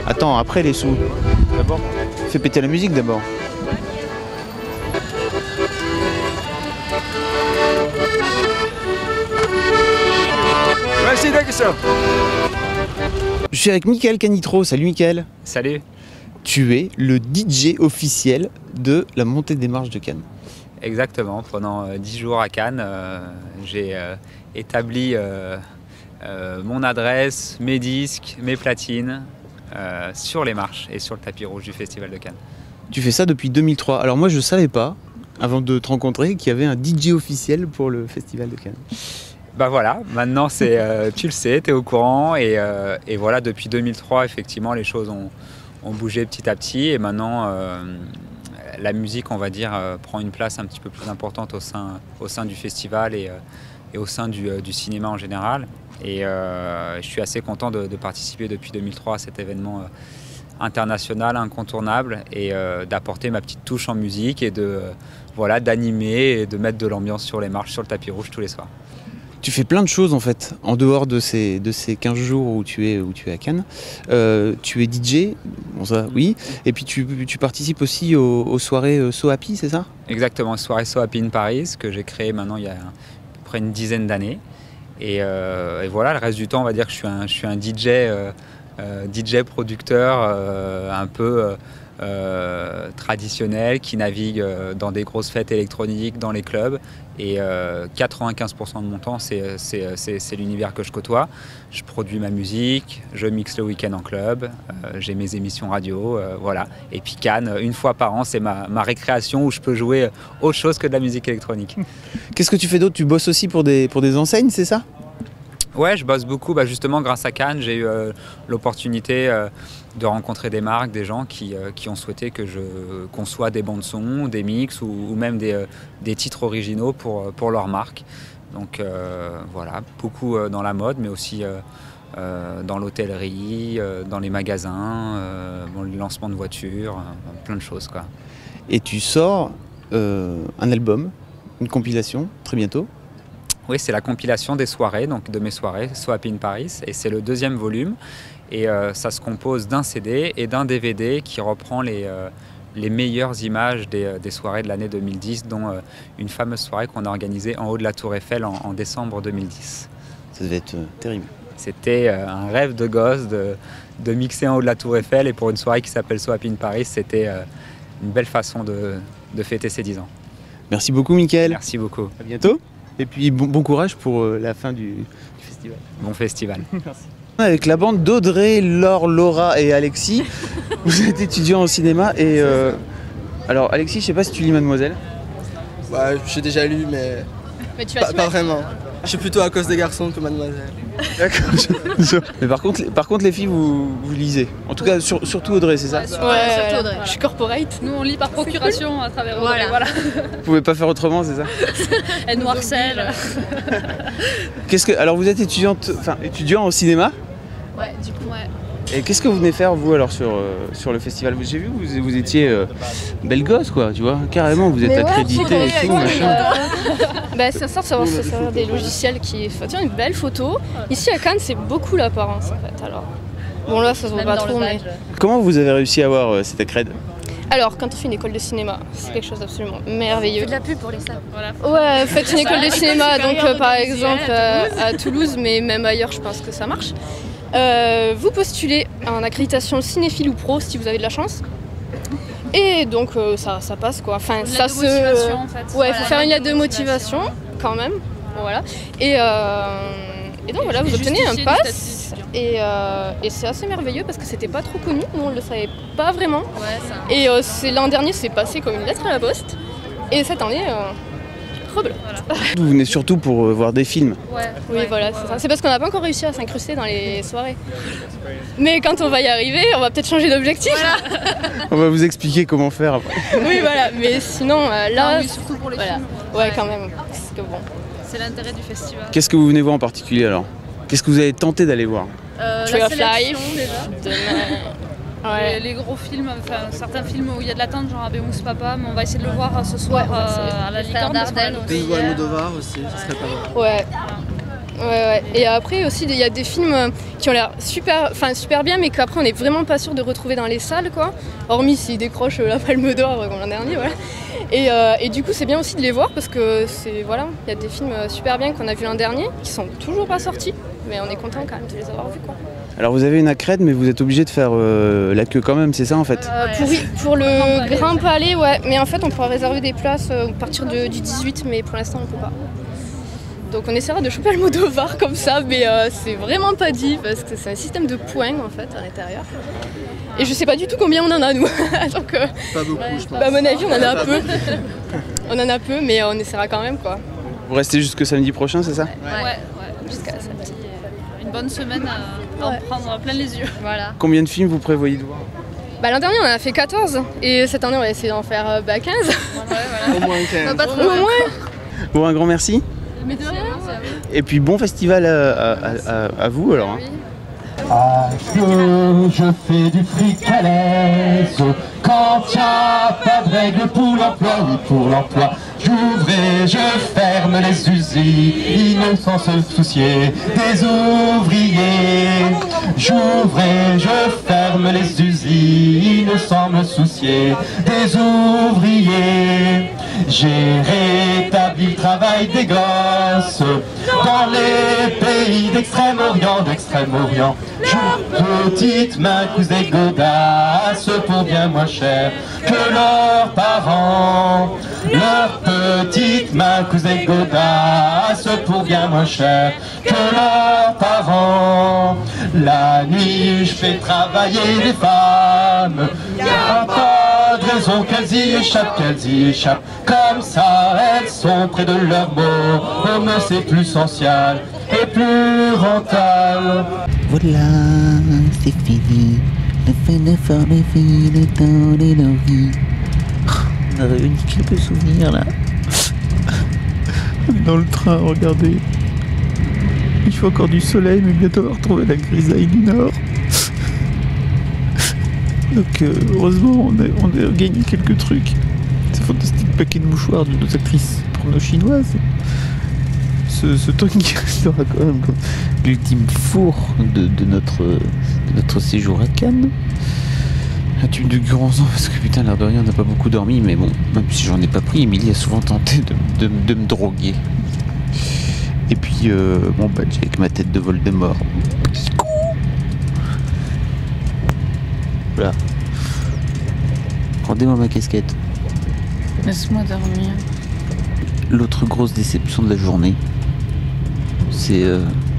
Attends, après les sous. D'abord. Fais péter la musique d'abord. Je suis avec Mickaël Canitro. Salut Mickaël. Salut. Tu es le DJ officiel de la montée des marches de Cannes. Exactement. Pendant 10 jours à Cannes, j'ai établi mon adresse, mes disques, mes platines sur les marches et sur le tapis rouge du Festival de Cannes. Tu fais ça depuis 2003. Alors moi je ne savais pas, avant de te rencontrer, qu'il y avait un DJ officiel pour le Festival de Cannes. Bah voilà, maintenant tu le sais, tu es au courant et voilà, depuis 2003 effectivement les choses ont bougé petit à petit et maintenant la musique, on va dire, prend une place un petit peu plus importante au sein du festival et au sein du cinéma en général. Et je suis assez content de participer depuis 2003 à cet événement international, incontournable, et d'apporter ma petite touche en musique et voilà, d'animer et de mettre de l'ambiance sur les marches, sur le tapis rouge tous les soirs. Tu fais plein de choses en fait, en dehors de ces 15 jours où tu es à Cannes. Tu es DJ, bon ça oui, et puis tu participes aussi aux soirées So Happy, c'est ça? Exactement, soirée So Happy in Paris, que j'ai créée maintenant il y a à peu près une dizaine d'années. Et voilà, le reste du temps, on va dire que je suis un DJ producteur un peu traditionnel qui navigue dans des grosses fêtes électroniques, dans les clubs. Et 95% de mon temps, c'est l'univers que je côtoie. Je produis ma musique, je mixe le week-end en club, j'ai mes émissions radio, voilà. Et puis Cannes, une fois par an, c'est ma récréation où je peux jouer autre chose que de la musique électronique. Qu'est-ce que tu fais d'autre? Tu bosses aussi pour des enseignes, c'est ça? Ouais, je bosse beaucoup. Justement, grâce à Cannes, j'ai eu l'opportunité de rencontrer des marques, des gens qui ont souhaité que je conçoive des bandes-son, des mix ou même des titres originaux pour leur marque. Donc voilà, beaucoup dans la mode, mais aussi dans l'hôtellerie, dans les magasins, le lancement de voitures, plein de choses, quoi. Et tu sors un album, une compilation, très bientôt? Oui, c'est la compilation des soirées, donc de mes soirées, So Happy in Paris, et c'est le 2e volume. Et ça se compose d'un CD et d'un DVD qui reprend les meilleures images des soirées de l'année 2010, dont une fameuse soirée qu'on a organisée en haut de la Tour Eiffel en décembre 2010. Ça devait être terrible. C'était un rêve de gosse de mixer en haut de la Tour Eiffel, et pour une soirée qui s'appelle So Happy in Paris, c'était une belle façon de fêter ses 10 ans. Merci beaucoup Mickaël. Merci beaucoup. À bientôt. Et puis bon courage pour la fin du festival. Bon festival. Merci. Avec la bande d'Audrey, Laure, Laura et Alexis. Vous êtes étudiants au cinéma et alors Alexis, je sais pas si tu lis Mademoiselle. Ouais, j'ai déjà lu mais tu vas pas vraiment. Je suis plutôt à cause des garçons que Mademoiselle. D'accord. Mais par contre les filles vous lisez. En tout cas surtout Audrey, c'est ça? Ouais, surtout Audrey. Je suis corporate. Nous on lit par procuration à travers Audrey. Voilà. Vous pouvez pas faire autrement, c'est ça? Elle nous harcèle. Alors vous êtes étudiant au cinéma? Ouais, du coup, ouais. Et qu'est-ce que vous venez faire vous alors sur le festival? J'ai vu que vous étiez belle gosse quoi, tu vois, carrément vous êtes accrédité et tout machin. Ça sert des logiciels qui font une belle photo. Ici à Cannes c'est beaucoup l'apparence en fait. Alors bon là ça se voit pas trop mais. Comment vous avez réussi à avoir cette accrède? Alors, quand on fait une école de cinéma, c'est quelque chose d'absolument merveilleux. On fait de la pub pour les salles. Voilà. Ouais, faites une école de cinéma, donc par exemple à Toulouse, mais même ailleurs, je pense que ça marche. Vous postulez en accréditation cinéphile ou pro si vous avez de la chance. Et donc ça passe quoi. Enfin, ça se. Motivation, en fait. Ouais, il faut faire une lettre de motivation quand même. Voilà. Et donc voilà, vous obtenez un pass. Et c'est assez merveilleux parce que c'était pas trop connu, nous on le savait pas vraiment. Ouais, et l'an dernier c'est passé comme une lettre à la poste. Et cette année, rebelle. Voilà. Vous venez surtout pour voir des films. Ouais. Oui, voilà, c'est ça. C'est parce qu'on n'a pas encore réussi à s'incruster dans les soirées. Mais quand on va y arriver, on va peut-être changer d'objectif. Voilà. On va vous expliquer comment faire après. Oui, voilà, mais sinon là. Non, mais surtout pour les films. Ouais, quand même. Parce que bon. C'est l'intérêt du festival. Qu'est-ce que vous venez voir en particulier alors? Qu'est-ce que vous avez tenté d'aller voir? La sélection déjà. Ouais. Les gros films, enfin certains films où il y a de l'attente, genre Abemous Papa, mais on va essayer de le voir ce soir à la Licorne. Almodovar aussi, ça serait pas mal. Ouais. Ouais. Et après aussi, il y a des films qui ont l'air super bien, mais qu'après on n'est vraiment pas sûr de retrouver dans les salles, quoi. Hormis s'ils décrochent la Palme d'Or comme l'an dernier, voilà. Et du coup, c'est bien aussi de les voir parce que il y a des films super bien qu'on a vus l'an dernier qui sont toujours pas sortis, mais on est content quand même de les avoir vus, quoi. Alors vous avez une accrède, mais vous êtes obligé de faire la queue quand même, c'est ça en fait? Pour le Grand Palais, ouais. Mais en fait, on pourra réserver des places à partir du 18, mais pour l'instant, on peut pas. Donc on essaiera de choper le Almodovar comme ça, mais c'est vraiment pas dit parce que c'est un système de points en fait à l'intérieur. Et je sais pas du tout combien on en a nous. Donc, pas beaucoup, je pense. À mon avis, on en a un peu. On en a peu, mais on essaiera quand même, quoi. Vous restez jusque samedi prochain, c'est ça? Ouais. Jusqu'à samedi. Une bonne semaine à en prendre plein les yeux. Voilà. Combien de films vous prévoyez de voir? L'an dernier, on en a fait 14 et cette année, on va essayer d'en faire 15. Au moins 15. Pas trop Au moins. Bon, un grand merci. Mais de rien, Et puis bon festival à vous alors. Je fais du fric à l'aise quand y a pas de règles pour l'emploi, oui pour l'emploi. J'ouvre et je ferme les usines sans se soucier des ouvriers. J'ouvre et je ferme les usines sans me soucier des ouvriers. J'ai rétabli le travail des gosses dans les pays d'Extrême-Orient, Petites mains cousées godasses pour bien moins cher que leurs parents. Leurs petites mains cousées godasses pour bien moins cher que leurs parents. La nuit je fais travailler les femmes, y a pas de raison qu'elles y échappent, comme ça elles sont près de leur mot, mais c'est plus social et plus rentable. Voilà, c'est fini, la fin de faire les filles, le temps de leur vie. On a réuni quelques souvenirs là. On est dans le train, regardez. Il faut encore du soleil, mais bientôt on va retrouver la grisaille du Nord. Donc heureusement, on a gagné quelques trucs. Ce fantastique paquet de mouchoirs d'une autre actrice porno chinoise. Ce truc qui sera quand même l'ultime four de notre séjour à Cannes. Un tube de Guranzan parce que putain l'air de rien on n'a pas beaucoup dormi, mais bon, même si j'en ai pas pris, Émilie a souvent tenté de me droguer. Et puis mon badge avec ma tête de Voldemort. Voilà. Rendez-moi ma casquette. Laisse-moi dormir. L'autre grosse déception de la journée, c'est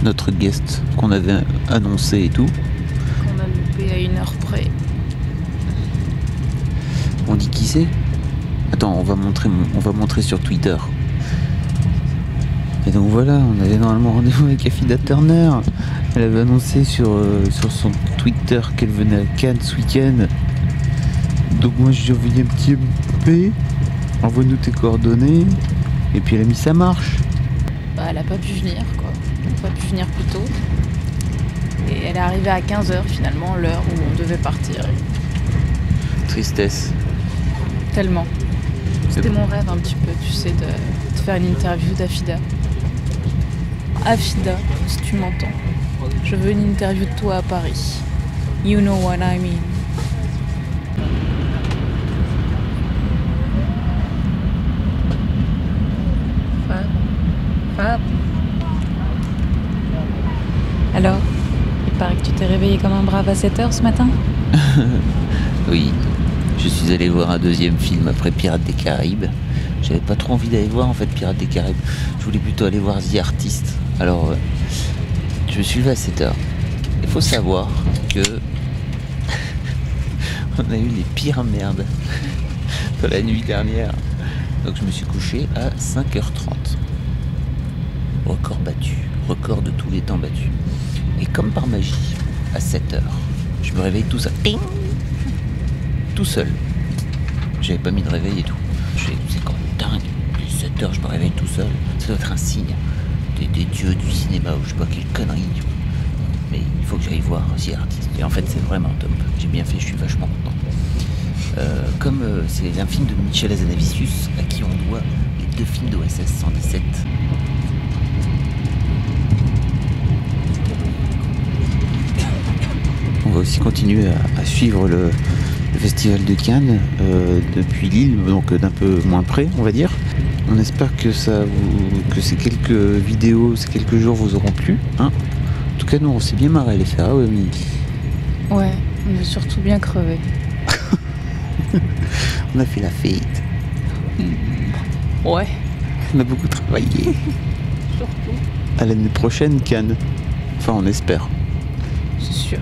notre guest qu'on avait annoncé et tout. Qu'on a loupé à 1 heure près. On dit qui c'est? Attends, on va montrer sur Twitter. Et donc voilà, on avait normalement rendez-vous avec Affida Turner. Elle avait annoncé sur son Twitter qu'elle venait à Cannes ce week-end. Donc moi je lui ai envoyé un petit MP. Envoie-nous tes coordonnées. Et puis elle a mis sa marche. Bah elle a pas pu venir quoi. Elle a pas pu venir plus tôt. Et elle est arrivée à 15h finalement, l'heure où on devait partir. Tristesse. Tellement. C'était mon rêve un petit peu, tu sais, de faire une interview d'Affida. Affida, si tu m'entends, je veux une interview de toi à Paris. You know what I mean. Fab. Alors, il paraît que tu t'es réveillé comme un brave à 7h ce matin? Oui, je suis allé voir un deuxième film après Pirates des Caraïbes. J'avais pas trop envie d'aller voir en fait Pirates des Caraïbes. Je voulais plutôt aller voir The Artist. Alors, je me suis levé à 7h. Il faut savoir que on a eu les pires merdes de la nuit dernière. Donc je me suis couché à 5h30. Record battu, record de tous les temps battu. Et comme par magie, à 7h, je me réveille tout seul. Ting, tout seul. J'avais pas mis de réveil et tout. C'est quand même dingue. 7h, je me réveille tout seul. Ça doit être un signe des dieux du cinéma ou je sais pas quelle connerie. Mais il faut que j'aille voir The Artist. Et en fait, c'est vraiment top. J'ai bien fait, je suis vachement content. Comme c'est un film de Michel Hazanavicius, à qui on doit les 2 films d'OSS 117. va aussi continuer à suivre le festival de Cannes depuis Lille, donc d'un peu moins près, on va dire. On espère que ces quelques vidéos, ces quelques jours vous auront plu. Hein, en tout cas, nous, on s'est bien marré à les faire. Ah ouais, mais... Ouais, on a surtout bien crevé. On a fait la fête. Ouais. On a beaucoup travaillé. Surtout. À l'année prochaine, Cannes. Enfin, on espère. C'est sûr.